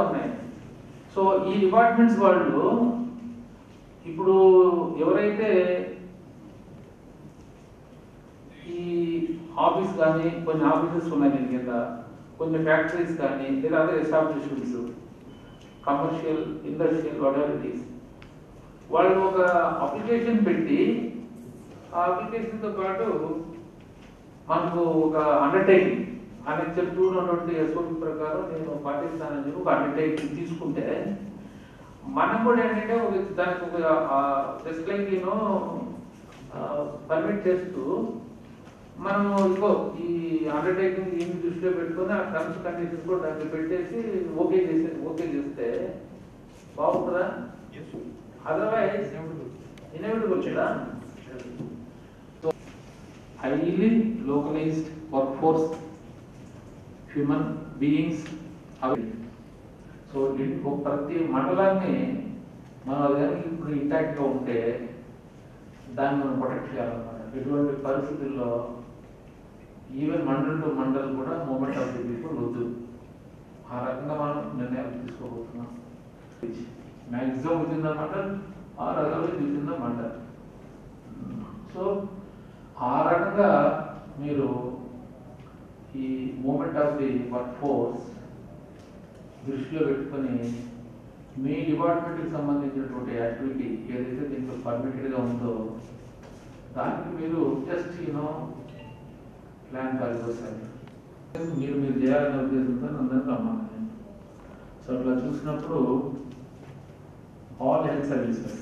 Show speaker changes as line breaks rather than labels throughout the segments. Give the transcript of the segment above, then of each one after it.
ఉన్నాయి. సో ఈ డిపార్ట్మెంట్స్ వాళ్ళు ఇప్పుడు ఎవరైతే ఈ ఆఫీస్ కానీ కొన్ని ఆఫీసెస్ ఉన్నాయి దీని కింద, కొన్ని ఫ్యాక్టరీస్ కానీ లేదా other establishments, commercial, industrial, whatever it is, వాళ్ళు ఒక అప్లికేషన్ పెట్టి ఆ అప్లికేషన్తో పాటు మనకు ఒక అండర్టేకింగ్ అనేది చెప్తున్నటువంటి ఎస్ఓపి ప్రకారం నేను పాటిస్తానని చెప్పి ఒక అండర్టేకింగ్ తీసుకుంటే మనం కూడా ఏంటంటే ఒక దానికి ఒక జస్ట్ లైక్ పర్మిట్ చేస్తూ మనము ఇంకో ఈ అండర్టేకింగ్ ఏమి దృష్టిలో పెట్టుకుని ఆ టర్మ్స్ కండిషన్స్ కూడా దానికి పెట్టేసి ఓకే చేస్తే బాగుంటుందా? అదర్వైజ్ ఇన్ఎవిటబుల్ కదా. Highly localised work force, human beings. So ప్రతి మండలాన్ని మన ఇప్పుడు ఇంటాక్ట్గా ఉంటే దాన్ని మనం ప్రొటెక్ట్ చేయాలన్నమాట. ఎటువంటి పరిస్థితుల్లో ఈవెన్ మండల్ టు మండల్ కూడా మూమెంట్ ఆఫ్ ది పీపుల్ వద్దు. ఆ రకంగా మనం నిర్ణయాలు తీసుకోబోతున్నాం. Maximum within the mandal or otherwise within the mandal. So ఆ రకంగా మీరు ఈ movement of the work force దృష్టిలో పెట్టుకొని మీ డిపార్ట్మెంట్కి సంబంధించినటువంటి యాక్టివిటీ ఏదైతే దీంట్లో పర్మిటెడ్గా ఉందో దానికి మీరు జస్ట్ ప్లాన్ కాలిపోతారు. మీరు చేయాలనే ఉద్దేశంతో అందరినీ రమ్మని. సో అట్లా చూసినప్పుడు ఆల్ హెల్త్ సర్వీసెస్,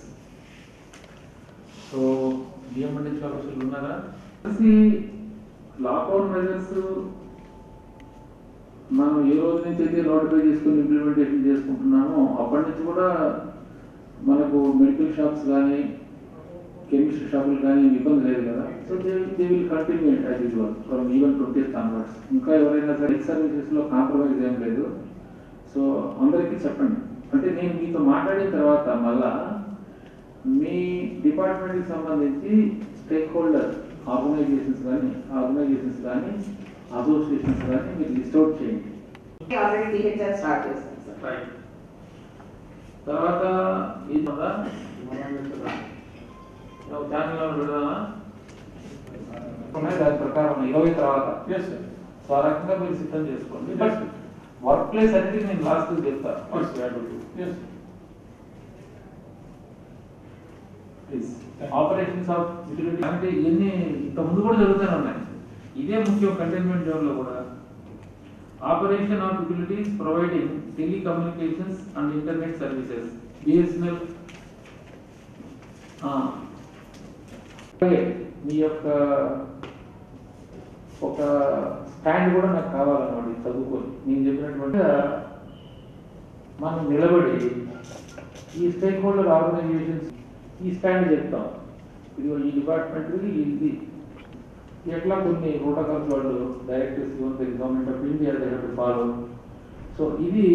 సో డిఎంఎండి ఆఫీసర్లు ఉన్నారా? లాక్డౌన్ మెజర్స్ మనం ఏ రోజు నుంచి అయితే నోటిఫై చేసుకుని ఇంప్లిమెంటేషన్ చేసుకుంటున్నామో అప్పటి నుంచి కూడా మనకు మెడికల్ షాప్స్ కానీ కెమిస్ట్రీ షాపులు కానీ ఇబ్బంది లేదు కదా. So they will continue as usual from even 20th onwards. ఇంకా ఎవరైనా సరే హెల్త్ సర్వీసెస్లో కాంప్రమైజ్ ఏం లేదు. సో అందరికీ చెప్పండి. అంటే నేను మీతో మాట్లాడిన తర్వాత మళ్ళా మీ డిపార్ట్మెంట్కి సంబంధించి స్టేక్ హోల్డర్ ఆర్గనైజేషన్స్ కానీ అసోసియేషన్స్ కానీ మీరు లిస్ట్ అవుట్ చేయండి. తర్వాత ఈ ఛానల్లో పెడదామా? దాని ప్రకారం 20 తర్వాత సో ఆ రకంగా మీరు సిద్ధం చేసుకోండి. బట్ వర్క్ ప్లేస్ అనేది నేను లాస్ట్ చెప్తాను. ఆపరేషన్స్ ఆఫ్ యూటిలిటీ అంటే ఇవన్నీ ఇంత ముందు కూడా జరుగుతూనే ఉన్నాయి. ఇదే ముఖ్యం కంటైన్మెంట్ జోన్ లో కూడా. Operation of utilities providing telecommunications and internet services, BSNL. మీ యొక్క ఒక స్టాండ్ కూడా నాకు కావాలన్నమాట. చదువుకొని నేను చెప్పినటువంటి మనం నిలబడి ఈ స్టేక్ హోల్డర్ ఆర్గనైజేషన్స్ ఈ స్టాండ్ చెప్తాం. ఇదిగో ఈ డిపార్ట్మెంట్ ఇది ఎట్లా కొన్ని ప్రోటోకాల్స్ వాళ్ళు డైరెక్టర్స్ గవర్నమెంట్ ఆఫ్ ఇండియా దగ్గర ఫాలో. సో ఇది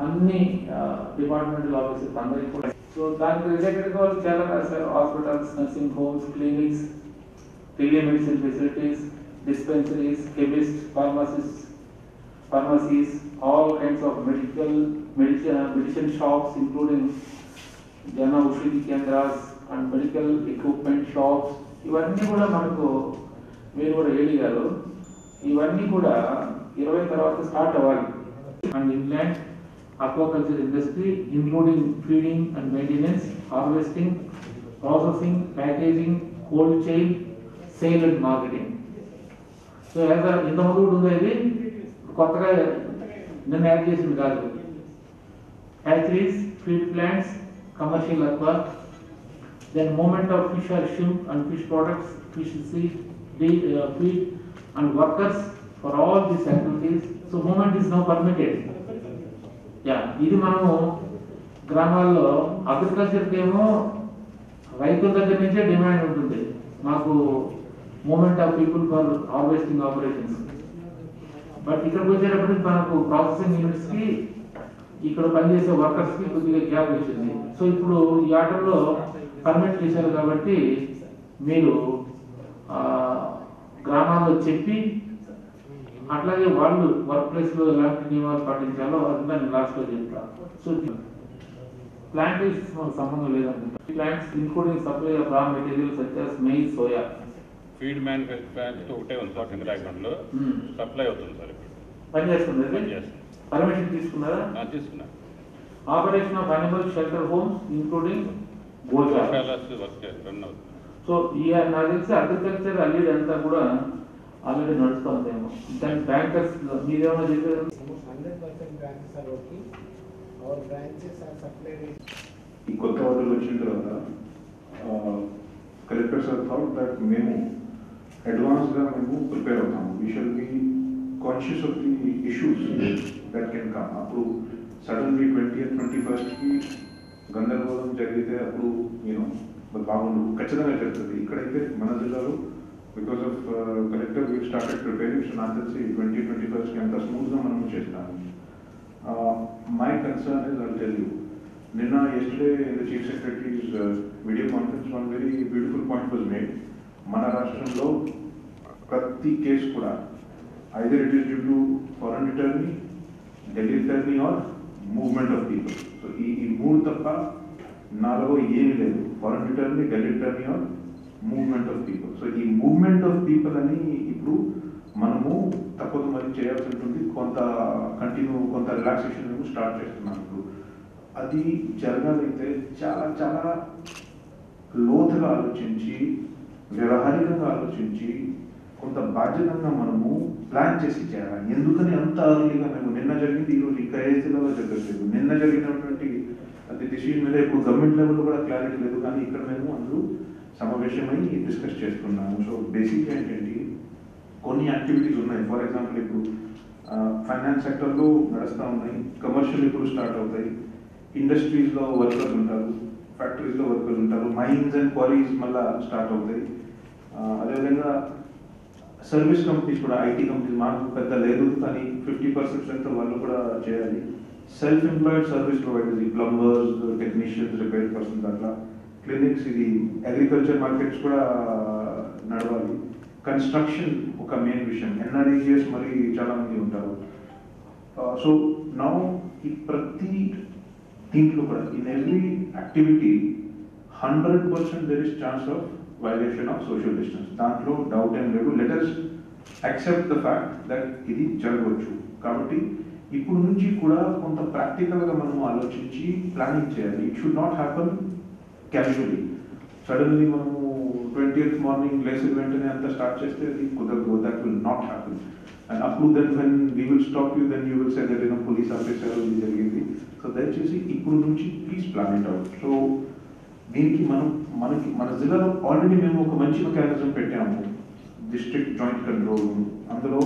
అన్ని డిపార్ట్మెంటల్ ఆఫీసర్స్ అందరికీ కూడా. సో దానికి రిలేటెడ్గా వాళ్ళు చాలా రాశారు. Hospitals, nursing homes, clinics, telemedicine facilities, dispensaries, chemist, pharmacies, all kinds of medicine shops including Jana Ushidi Kendras and medical equipment shops. ఇవన్నీ కూడా మనకు మీరు కూడా ఏలిగారు. ఇవన్నీ కూడా 20 తర్వాత స్టార్ట్ అవ్వాలి. And inland aquaculture industry including feeding and maintenance, harvesting, processing, packaging, cold chain, sale and marketing. So ఇంత ముందు కూడా ఉంది. ఇది కొత్తగా నిన్న యాడ్ చేసింది కాదు. Hatcheries, feed plants, commercial aqua, then movement of fish or shrimp and fish products, fish seed, feed and workers for all these activities. So movement is now permitted. ఇది మనము గ్రామాల్లో అగ్రికల్చర్కి ఏమో రైతుల దగ్గర నుంచే డిమాండ్ ఉంటుంది. మాకు movement of people for harvesting operations. But ఇక్కడికి వచ్చేటప్పటికి మనకు ప్రాసెసింగ్ యూనిట్స్కి ఇక్కడ పనిచేసే వర్కర్స్కి కొద్దిగా గ్యాప్ వచ్చింది. సో ఇప్పుడు ఈ ఆర్డర్లో పర్మిట్ చేశారు కాబట్టి మీరు గ్రామాల్లో చెప్పి అట్లాగే వాళ్ళు వర్క్ ప్లేస్లో ఎలాంటి నియమాలు పాటించాలో అది నేను లాస్ట్లో చెప్తా. సో ప్లాంటేషన్స్ మనకు సంబంధం లేదనుకుంటా. Plants including supply of raw materials such as maize, soya.
Feed manufacture ఒకటే ఉంది సార్ కింద బ్యాక్గ్రౌండ్లో సప్లై అవుతుంది సార్ ఇప్పుడు
పనిచేస్తుంది. పర్మిషన్ తీసుకున్నారా?
తీసుకున్నా.
Operation of animal shelter homes including goshalas
work run అవుతుంది.
సో నాకు తెలిసి అగ్రికల్చర్ అల్లీడ్ అంతా కూడా ఆల్రెడీ నడుస్తుందేమో. దాని బ్యాంకర్స్ మీరేమన్నా చెప్పారు?
100% branches are working. Our branches are supplied.
ఈ కొత్త ఆర్డర్లు వచ్చిన తర్వాత కలెక్టర్ సార్ థాట్ దట్ మేము అడ్వాన్స్గా మేము ప్రిపేర్ అవుతాము. We shall be conscious of the issues that can come. అప్పుడు సడన్లీ 20th 21st గందరగోళం జరిగితే అప్పుడు బాగుండు. ఖచ్చితంగా జరుగుతుంది. ఇక్కడైతే మన జిల్లాలో because of collector we started preparing. So నాకు తెలిసి 2021 ఎంత స్మూత్గా మనం చేస్తాము. My concern is I'll tell you, నిన్న yesterday in the Chief Secretary's video conference one very beautiful point was made. మన రాష్ట్రంలో ప్రతి కేసు కూడా either it is due to foreign attorney, Delhi attorney or movement of people. So ఈ మూడు తప్ప నాలుగో ఏమీ లేదు. Foreign attorney, Delhi attorney or movement of people. So ఈ మూవ్మెంట్ ఆఫ్ పీపుల్ అని ఇప్పుడు మనము తప్పదు మరి చేయాల్సి ఉంటుంది. కొంత రిలాక్సేషన్ మేము స్టార్ట్ చేస్తున్నాం. ఇప్పుడు అది జరగాలైతే చాలా చాలా లోతుగా ఆలోచించి, వ్యవహారికంగా ఆలోచించి, కొంత బాధ్యతంగా మనము ప్లాన్ చేసి చేయాలి. ఎందుకని అంత అర్లీగా మేము నిన్న జరిగింది ఈరోజు ఇంకా ఏ జిల్లాలో జరగట్లేదు. నిన్న జరిగినటువంటి అది డిసిషన్ మీద ఇప్పుడు గవర్నమెంట్ లెవెల్లో కూడా క్లారిటీ లేదు. కానీ ఇక్కడ మేము అందరూ సమావేశమై డిస్కస్ చేస్తున్నాము. సో బేసిక్గా ఏంటంటే కొన్ని యాక్టివిటీస్ ఉన్నాయి. ఫర్ ఎగ్జాంపుల్ ఇప్పుడు ఫైనాన్స్ సెక్టర్లో నడుస్తూ ఉన్నాయి, కమర్షియల్ ఇప్పుడు స్టార్ట్ అవుతాయి, ఇండస్ట్రీస్లో వర్కర్స్ ఉంటారు, ఫ్యాక్టరీస్లో వర్కర్స్ ఉంటారు, మైన్స్ అండ్ క్వారీస్ మళ్ళీ స్టార్ట్ అవుతాయి. అదేవిధంగా సర్వీస్ కంపెనీస్ కూడా, ఐటీ కంపెనీస్ మాకు పెద్ద లేదు కానీ 50% వాళ్ళు కూడా చేయాలి. సెల్ఫ్ ఎంప్లాయిడ్ సర్వీస్ ప్రొవైడర్స్, ఈ ప్లంబర్స్, టెక్నీషియన్స్, రిపేర్ పర్సన్స్, అట్లా క్లినిక్స్, ఇది అగ్రికల్చర్ మార్కెట్స్ కూడా నడవాలి. కన్స్ట్రక్షన్ ఒక మెయిన్ విషయం. ఎన్ఆర్ఈజిఎస్ మరి చాలా మంది ఉంటారు. సో నౌ ఈ ప్రతి దీంట్లో కూడా in every activity 100% there is chance of violation of social distance. దాంట్లో డౌట్ ఏం లేదు. Let us accept the fact that ఇది జరగవచ్చు. కాబట్టి ఇప్పుడు నుంచి కూడా కొంత ప్రాక్టికల్గా మనము ఆలోచించి ప్లానింగ్ చేయాలి. It should not happen casually. Suddenly మనము 20th మార్నింగ్ లేసిన వెంటనే అంతా స్టార్ట్ చేస్తే అది కుదరదు. That will not happen. And అప్పుడు then when we will stop you, then you will say that police officer ఇది జరిగింది. సో దయచేసి ఇప్పుడు నుంచి please plan it out. So దీనికి మన జిల్లాలో ఆల్రెడీ మేము ఒక మంచి మెకానిజం పెట్టాము, డిస్ట్రిక్ట్ జాయింట్ కంట్రోల్. అందులో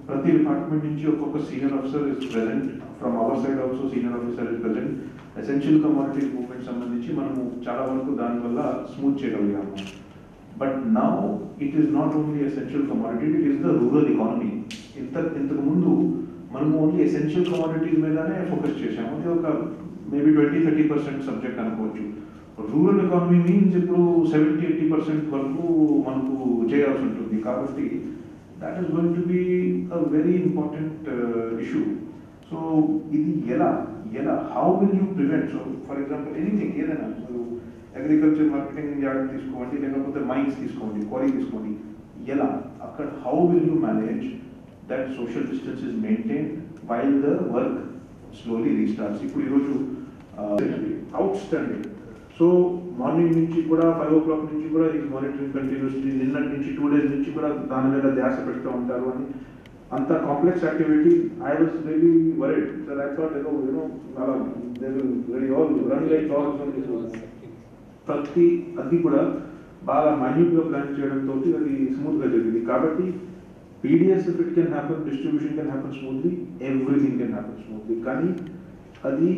ప్రతి డిపార్ట్మెంట్ నుంచి ఒక్కొక్క senior officer is present. From our side also senior officer is present. Essential commodities movement సంబంధించి మనము చాలా వరకు దానివల్ల స్మూత్ చేయగలిగాము. But now it is not only essential commodity, it is the rural economy. ఇంతకు ముందు మనము ఓన్లీ ఎసెన్షియల్ కమోడిటీస్ మీదనే ఫోకస్ చేసాము. ఇది ఒక మేబీ 20-30% సబ్జెక్ట్ అనుకోవచ్చు. రూరల్ ఎకానమీ మీన్స్ ఇప్పుడు 70-80% వరకు మనకు చేయాల్సి ఉంటుంది. కాబట్టి that is going to be a very important issue. So ఇది ఎలా how will you prevent? So for example anything, ఏదైనా అగ్రికల్చర్ మార్కెటింగ్ యార్డ్ తీసుకోండి, లేకపోతే మైన్స్ తీసుకోండి, క్వారీ తీసుకోండి, ఎలా అక్కడ how will you manage that social distance is maintained while the work slowly restarts? ఇప్పుడు ఈరోజు అవుట్స్టాండింగ్. సో మార్నింగ్ నుంచి కూడా 5 o'clock నుంచి కూడా ఈ మానిటరింగ్ కంటిన్యూస్లీ, నిన్నటి నుంచి 2 days నుంచి కూడా దాని మీద ధ్యాస పెడుతూ ఉంటారు. అని అంత complex activity. I was really worried. So I thought అలా they will very all run like all. ప్రతి అది కూడా బాగా మైన్యూట్గా ప్లాన్ చేయడంతో అది స్మూత్గా జరిగింది. కాబట్టి PDS if it can happen, distribution can happen smoothly, everything can happen smoothly. కానీ అది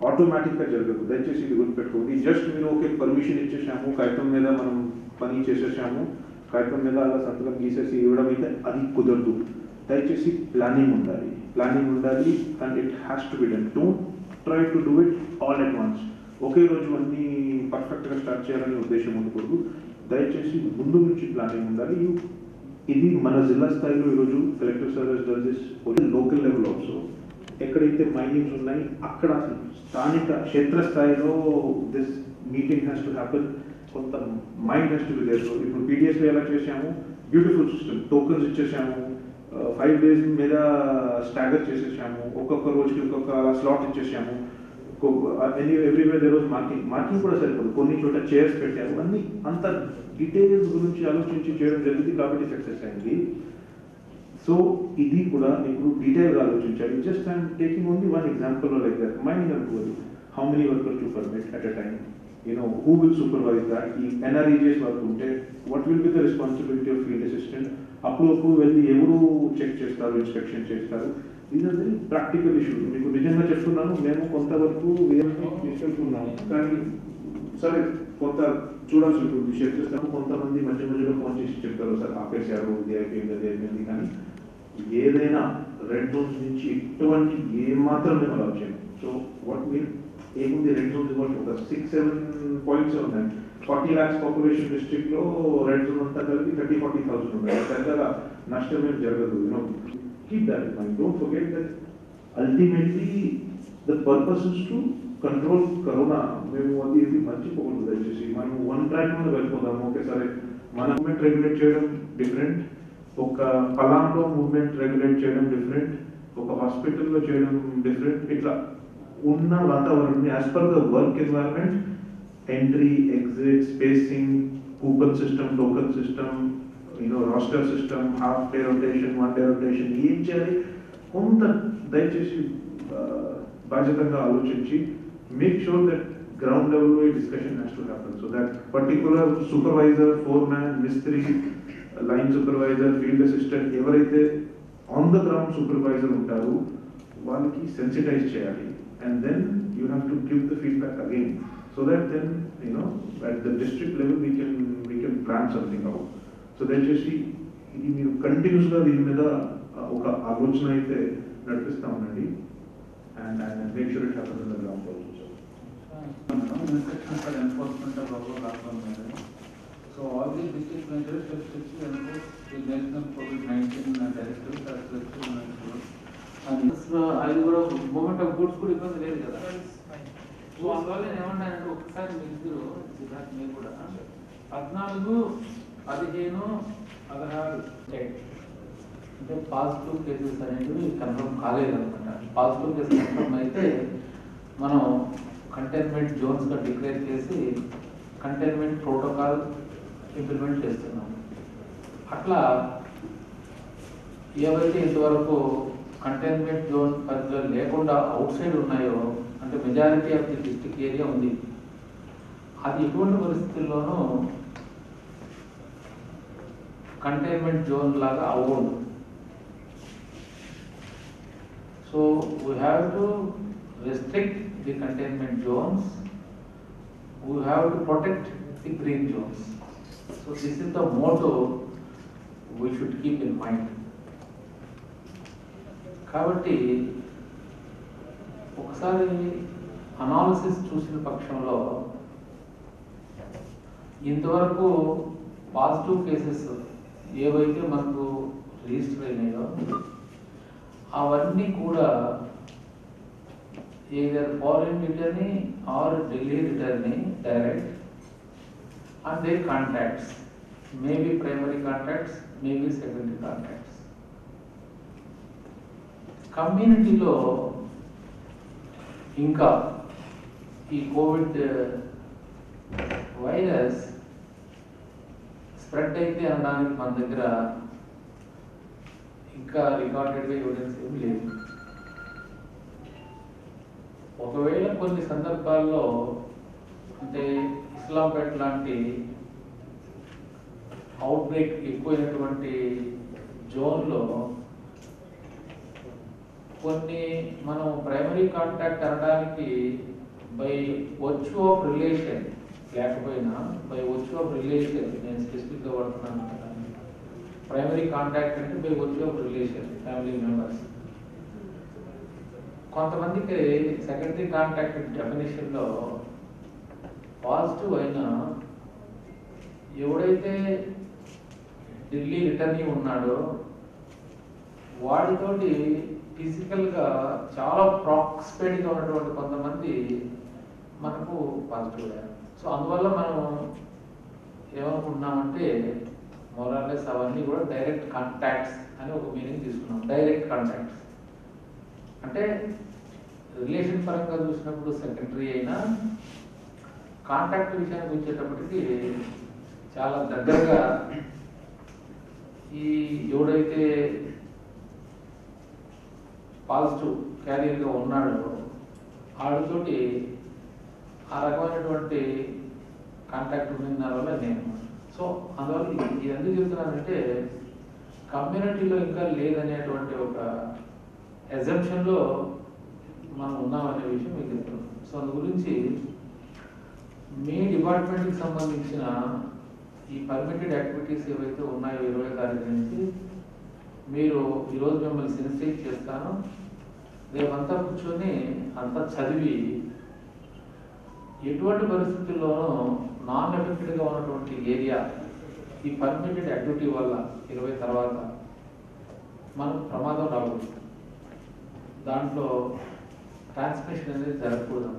ఆటోమేటిక్గా జరగదు. దయచేసి ఇది గుర్తుపెట్టుకోండి. జస్ట్ మీరు ఓకే పర్మిషన్ ఇచ్చేసాము, కాగితం మీద మనం పని చేసేసాము, కాగితం మీద అలా సంతకం గీసేసి ఇవ్వడం అయితే అది కుదరదు. దయచేసి ప్లానింగ్ ఉండాలి and it has to be done. Don't try to do it all at once. ఒకే రోజు అన్నీ పర్ఫెక్ట్గా స్టార్ట్ చేయాలనే ఉద్దేశం ఉండకూడదు. దయచేసి ముందు నుంచి ప్లానింగ్ ఉండాలి. ఇది మన జిల్లా స్థాయిలో ఈరోజు collector sir does this local level also. ఎక్కడైతే మైనింగ్స్ ఉన్నాయి అక్కడ స్థానిక క్షేత్రస్థాయిలో this meeting has to happen. కొంత mind has to be there. So ఇప్పుడు పీడిఎస్లో ఎలా చేసాము, బ్యూటిఫుల్ సిస్టమ్, టోకన్స్ ఇచ్చేసాము, 5 days మీద స్టాగర్ చేసేసాము, ఒక్కొక్క రోజుకి ఒక్కొక్క స్లాట్ ఇచ్చేసాము. ఎవ్రీవేర్ దేర్ వాజ్ మార్కింగ్ కూడా సరిపోదు, కొన్ని చోట చైర్స్ పెట్టారు. అన్ని అంత డీటెయిల్స్ గురించి ఆలోచించి చేయడం జరిగింది కాబట్టి సక్సెస్ అయింది. సో ఇది కూడా ఇప్పుడు డీటెయిల్గా ఆలోచించాలి. Just I'm taking only one example like that. Mining అనుకోవాలి, how many workers to permit at a time, who will supervise that? ఈ NREGS వర్క్ ఉంటే what will be the responsibility of field assistant? అప్పుడు వెళ్ళి ఎవరు check చేస్తారు, inspection చేస్తారు? These are very practical issues. మీకు నిజంగా చెప్తున్నాను, మేము కొంతవరకు తీసుకెళ్తున్నాము, కానీ సరే కొంత చూడాల్సి ఉంటుంది. చెక్ చేస్తాము, కొంతమంది మధ్య మధ్యలో ఫోన్ చేసి చెప్తారు, సార్ ఆపేశారు, ఇది అయిపోయింది, అది అయిపోయింది. కానీ ఏదైనా రెడ్ జోన్స్ నుంచి ఎటువంటి ఏమాత్రం మేము అలా వచ్చాము. సో వాట్ మీన్ ఏముంది, రెడ్ జోన్స్ ఒక 6-7 points ఉన్నాయి. 40 lakhs పాపులేషన్ డిస్ట్రిక్ట్ లో రెడ్ జోన్ అంతా కలిపి 30,000-40,000 ఉన్నాయి. పెద్దగా నష్టం ఏం జరగదు. Keep that in mind. Don't forget that ultimately the purpose is to control corona. మేము అది ఇది మర్చిపోకూడదు దయచేసి. మనం వన్ ట్రాక్ మీద వెళ్ళిపోదాము. ఒకేసారి మన మూవ్మెంట్ రెగ్యులేట్ చేయడం డిఫరెంట్, ఒక పలాంలో మూవ్మెంట్ రెగ్యులేట్ చేయడం డిఫరెంట్, ఒక హాస్పిటల్లో చేయడం డిఫరెంట్. ఇట్లా ఉన్న వాతావరణాన్ని as per the work environment, entry, exit, spacing, coupon system, token system, roster system, half day rotation, 1 day rotation, ఏం చేయాలి కొంత దయచేసి బాధ్యతగా ఆలోచించి మేక్ షూర్ దట్ గ్రౌండ్ లెవెల్లో ఈ discussion has to happen. So that particular supervisor, foreman, మిస్త్రీ, line supervisor, field assistant ఎవరైతే ఆన్ ద గ్రౌండ్ సూపర్వైజర్ ఉంటారో వాళ్ళకి సెన్సిటైజ్ చేయాలి. And then you have to give the feedback again, so that then at the district level we can plan something out. So దయచేసి ఇది మీరు కంటిన్యూస్గా దీని మీద ఒక ఆలోచన అయితే నడిపిస్తా ఉండండి. And make sure it happens in the ground also.
Instructions for enforcement of our lockdown measures. So all these district measures have strictly enforced the national COVID-19 directives as well as అది కూడా moment of goods కూడా ఇబ్బంది లేదు కదా. So అందువల్ల నేను ఏమన్నానంటే ఒకసారి మీరు సిద్ధార్థ్ మీరు కూడా 14, 15, 16 అంటే పాజిటివ్ కేసెస్ అనేవి కన్ఫర్మ్ కాలేదు అనమాట. పాజిటివ్ కేసెస్ కన్ఫర్మ్ అయితే మనం కంటైన్మెంట్ జోన్స్గా డిక్లేర్ చేసి కంటైన్మెంట్ ప్రోటోకాల్ ఇంప్లిమెంట్ చేస్తున్నాం. అట్లా ఏవైతే ఇంతవరకు కంటైన్మెంట్ జోన్ పరిధిలో లేకుండా అవుట్ సైడ్ ఉన్నాయో, అంటే majority of the district area ఉంది, అది ఎటువంటి పరిస్థితుల్లోనూ కంటైన్మెంట్ జోన్ లాగా అవ్వదు. So we have to restrict the containment zones, we have to protect the green zones. So this is the motto we should keep in mind. కాబట్టి ఒకసారి analysis చూసిన పక్షంలో ఇంతవరకు పాజిటివ్ కేసెస్ ఏవైతే మనకు రిజిస్టర్ అయినాయో అవన్నీ కూడా either foreign returnee or Delhi returnee direct and their contacts, maybe primary contacts, maybe secondary contacts. Community lo inka ee COVID virus spread aithe anడానికి మన దగ్గర ఇంకా రికార్డెడ్ గా ఎవిడెన్స్ ఏమీ లేదు. ఒకవేళ కొన్ని సందర్భాల్లో అంటే ఇస్లాంపేట్ లాంటి అవుట్ బ్రేక్ ఎక్కువైనటువంటి జోన్లో కొన్ని మనం ప్రైమరీ కాంటాక్ట్ అనడానికి బై వర్చ్యూ ఆఫ్ రిలేషన్ లేకపోయినా బై వర్చ్యూ ఆఫ్ రిలేషన్ నేను స్పెసిఫిక్గా వాడుతున్నాను కదా. ప్రైమరీ కాంటాక్ట్ అంటే by virtue of relation family members. కొంతమందికి సెకండరీ కాంటాక్ట్ డెఫినేషన్లో పాజిటివ్ అయినా ఎవడైతే ఢిల్లీ రిటర్నీ ఉన్నాడో వాడితోటి ఫిజికల్గా చాలా ప్రాక్సిమేట్గా ఉన్నటువంటి కొంతమంది మనకు పాజిటివ్ అయ్యారు. సో అందువల్ల మనం ఏమనుకుంటున్నామంటే మోరార్లెస్ అవన్నీ కూడా డైరెక్ట్ కాంటాక్ట్స్ అని ఒక మీనింగ్ తీసుకున్నాం. డైరెక్ట్ కాంటాక్ట్స్ అంటే రిలేషన్ పరంగా చూసినప్పుడు సెకండరీ అయినా కాంటాక్ట్ విషయానికి వచ్చేటప్పటికి చాలా దగ్గరగా ఈ ఎవడైతే పాజిటివ్ క్యారియర్గా ఉన్నాడో ఆడితోటి ఆ రకమైనటువంటి కాంటాక్ట్ ఉన్న దానివల్ల నేను సో అందువల్ల ఇది ఎందుకు చెప్తున్నానంటే కమ్యూనిటీలో ఇంకా లేదనేటువంటి ఒక ఎజంప్షన్లో మనం ఉన్నామనే విషయం మీకు చెప్తున్నాం. సో అందు గురించి మీ డిపార్ట్మెంట్కి సంబంధించిన ఈ పర్మిటెడ్ యాక్టివిటీస్ ఏవైతే ఉన్నాయో 20వ తారీఖు నుంచి మీరు ఈరోజు మిమ్మల్ని సెన్సిటైజ్ చేస్తాను. రేపంతా కూర్చొని అంతా చదివి ఎటువంటి పరిస్థితుల్లోనూ నాన్ ఎఫెక్టెడ్గా ఉన్నటువంటి ఏరియా ఈ పర్మిటెడ్ యాక్టివిటీ వల్ల 20 తర్వాత మనకు ప్రమాదం రాకూడదు, దాంట్లో ట్రాన్స్మిషన్ అనేది జరగకూడదు.